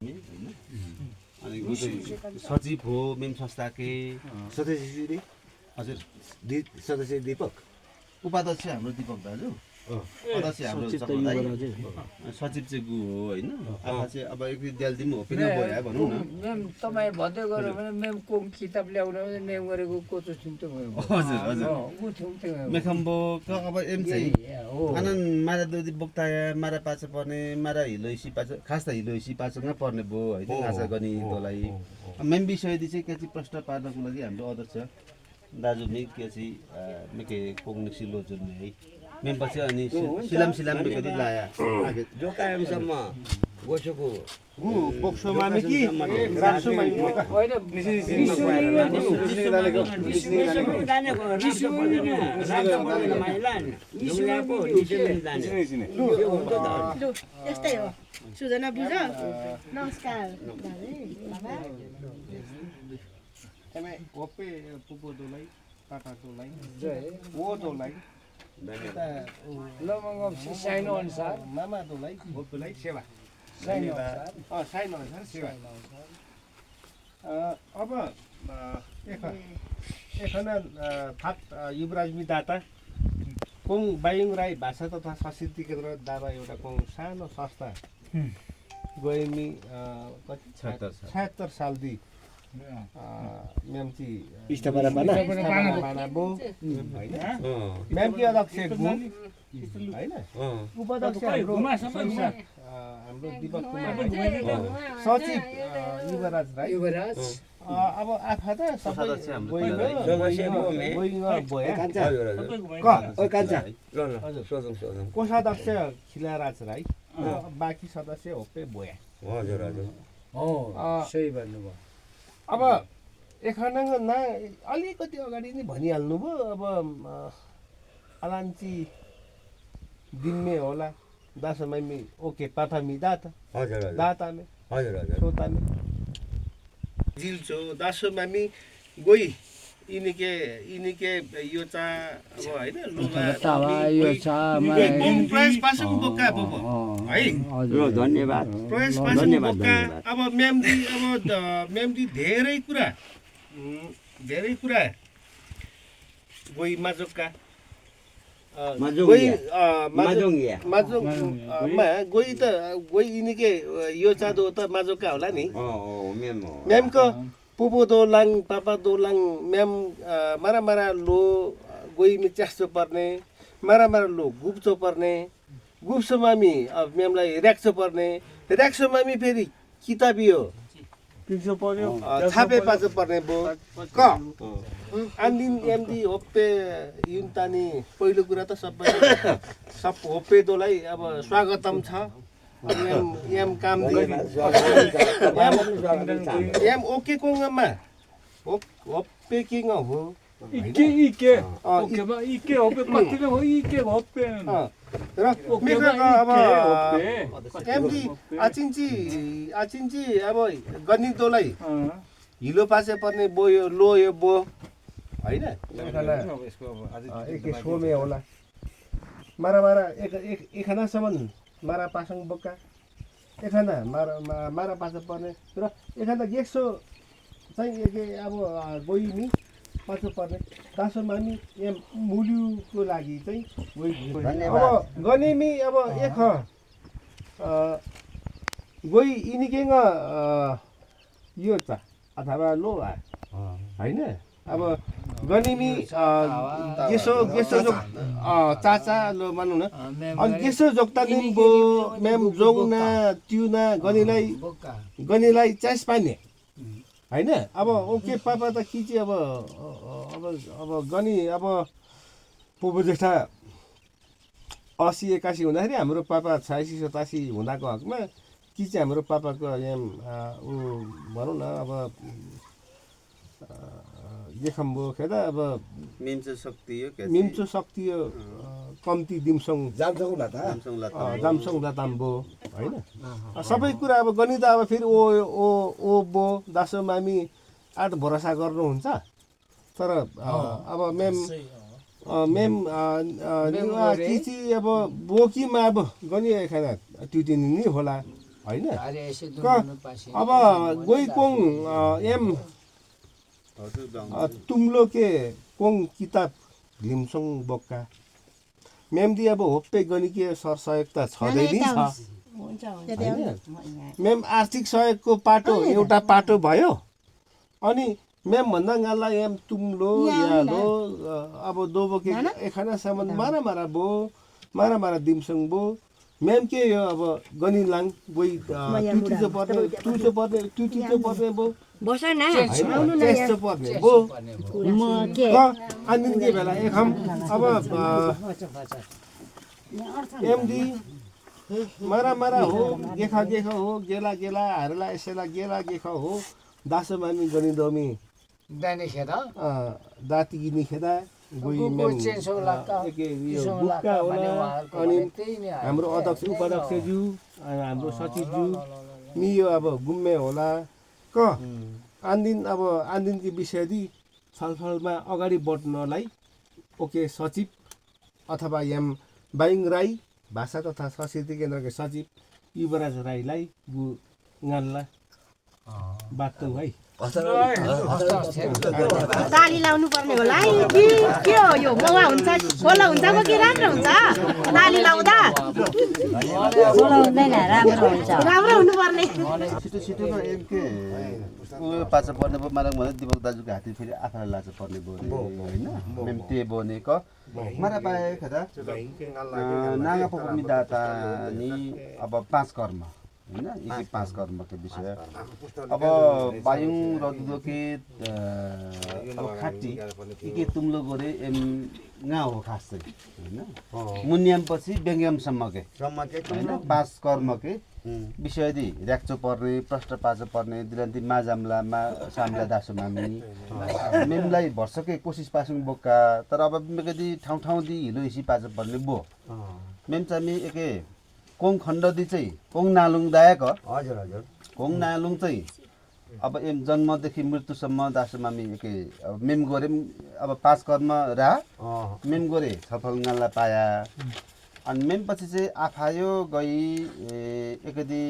अनि सचिव हो मेम संस्थाकै सदस्य हजुर सदस्य दीपक उपाध्यक्ष हाम्रो दीपक दाजु अध्यक्ष हाम्रो सचिव चाहिँ गु हो होइन आफा चाहिँ अब एक विद्यालय पनि हो पनि भयो भनौँ न मेम तपाईँ भन्दै गऱ्यो भने मेम को किताब ल्याउन मेम गरेको कोचो छिन्तो भयो हजुर हजुर मेखम्बो अब एम चाहिँ आनन्द मारा दोदी बोक्ताया मारा पाछ पर्ने मारा हिलोइसी पाछ खास त हिलोइसी पाछमा पर्ने भयो होइन आशा गर्ने तँलाई मेम विषयदी चाहिँ के चाहिँ प्रश्न पार्नको लागि हाम्रो अध्यक्ष दाजु मे के चाहिँ मेके कोग्ने सिलो जुन है मेम पछि अनि सिलाम बेकरी लाया आगे जो कायमसम्म गोसोको गु बोक्सो मामी कि रासो मामी होइन यस्तै हो सुजना बुझ नमस्कार Eme ope pupu dolai, papa dolai, wo dolai, लमङ्गम साइनो अनुसार mama dolai, wo dolai sewa. साइनो अनुसार साइनो अनुसार सेवा. अब एखना फाट युवराज मिदाता कोङ बायुङ राई भाषा तथा संस्कृति केन्द्र दाबा एउटा कोङ सानो संस्था गोइमी कति 76 सालदी म्यामची बानाबो हैन म्यामकी अध्यक्ष गु हैन उपाध्यक्ष हाम्रो दीपक कुमार सचिव युवराज राई अब आफा त सबै कोषाध्यक्ष खिलाराज राई बाँकी सदस्य होपे बोया हजुर हजुर सही भन्नुभयो अब एखनाङ न अलिकति अगाडि नै भनिहाल्नु भयो अब अलान्ची दिन्मे होला दासमामी ओके पाथामी दाता हजुर दातामे हजुर हजुर सोतामे जिल्चो दासमामी गोई इनिके यो चा अब हैन प्रयास पासको बोका है धन्यवाद प्रयास पासको बोका अब म्यामदी धेरै कुरा गोई माजोका गोई इनिके यो चादो त माजोका होला नि म्यामको पुपो दोलाङ पापा दोलाङ म्याम मारा लो गोई मिच्यासो पर्ने मारा लो गुप्चो पर्ने गुप्सो मामी अब म्यामलाई र्याक्सो पर्ने र्याक्सो मामी फेरि किताबी हो छापे पाचो पर्ने बो क आन्दिन एमदी होप्पे युन्तानी पहिलो कुरा त सब होप्पे दोलाई अब स्वागतम छ एम काम एम ओके कोङमा होप्पे किङ हो इके होपे कतिले हो इके होपे र मेरो अब एमडी आचिन्ची अब गनि दोलाई हिलो पासे पर्ने बो यो लो यो बो हैन एक सोमे होला मारा एकखानासम्म मारा पासङ बोका एखाना मारा पासा पर्ने र एखाना गेक्सो चाहिँ अब गोइमी पासो पर्ने तासो मामी यहाँ मुलुको लागि चाहिँ अब गनिमी अब एक गोइ इनिकेङ यो छ अथवा लो हैन अब गनिमी गेसो चाचा लो मानौ न अनि गेसो जोक्ता निम्बो म्याम जोङना ट्युना गनिलाई चास पानी हैन अब ओके पापा त खिची अब गनी अब पुपु जेठा 80-81 हुँदाखेरि हाम्रो पापा 86-87 हुँदाको हकमा कि चाहिँ हाम्रो पापाको यहाँ ऊ भनौँ न अब देखम्बो खेदा अब मिन्चो शक्ति हो कम्ती दिमसङ जामसङ लाताम्बो हैन सबै कुरा अब गणित अब फेरि ओ बो दासो मामी आठ भरोसा गर्नुहुन्छ तर अब मेम किची अब बोकीमा अब गनिए खाना ट्युटिनी नि होला होइन अरे ऐसे क दोनों पासी अब गोई कोङ एम तुम्लो के कोङ किताब लिम्सोङ बोक्का मेमदी अब होप्पे गणिकीय सरसहयोग त छँदै नै छ हुन्छ मेम आर्थिक सहयोगको पाटो एउटा पाटो भयो अनि मेम भन्दा गाला एम तुम्लो यालो अब दोबोके एखानासम्म मारा मारा दिमसङ बो मेम के यो अब गनिलाङ गोइ टुचो पर्ने बो बस न टेस्ट पर्ने बो म के अनि के बेला एखम अब एमडी मारा हो गेखा हो गेला हारला यसला गेखा हो दासो मामी गनि दोमी दाने खेदा दाती गिनी खेदा गोइ मेम बुक्का होला अनि हाम्रो अध्यक्ष उपाध्यक्षज्यू हाम्रो सचिवज्यू नि यो अब गुम्मे होला क आन्दिनको विषयदि छलफलमा अगाडि बढ्नलाई ओके सचिव अथवा एम बाइङ राई भाषा तथा संस्कृति केन्द्रका सचिव युवराज राईलाई गाल्ला बाटो है ताली लाउनु पर्ने होला है कि के हो यो मौवा हुन्छ खोला हुन्छ कि राम्रो हुन्छ ताली लाउँदा खोला हुँदैन राम्रो हुनु पर्ने छिटो एमके उयो पाचा पर्ने भयो मारङ भने दिपक दाजुको हाती फेरि आफूलाई लाचा पर्ने भयो होइन मेम ते बोने क मारा पाए खदा नागा पोकमी दाता नि अब 5 कर्म होइन एक 5 कर्मको विषय अब बायुङ रदुदो के अब खाटी के तुम्लो गोरे एम गा हो खास चाहिँ होइन मुन्याम पछि बेङ्ग्यामसम्म के होइन 5 कर्म के विषय दि र्याक्चो पर्ने प्रष्ट पाचो पर्ने दिलान्ती माजामलामा सामला दासो मामी मेमलाई भर्सकै कोसिस पासुङ बोक्का तर अब मेकदि ठाउँ दि हिलो हिसी पाचो पर्ने बो मेम चाहिँ एके कोङ खण्ड दि चाहिँ कोङ नालुङ दायक हजुर कोङ नालुङ चाहिँ अब एम जन्मदेखि मृत्युसम्म दासो मामी एके अब मेम गरे अब 5 कर्म रा मेम गरे सफल गाल्ला पाया अनि मेम पछि चाहिँ आफायो गई एकदि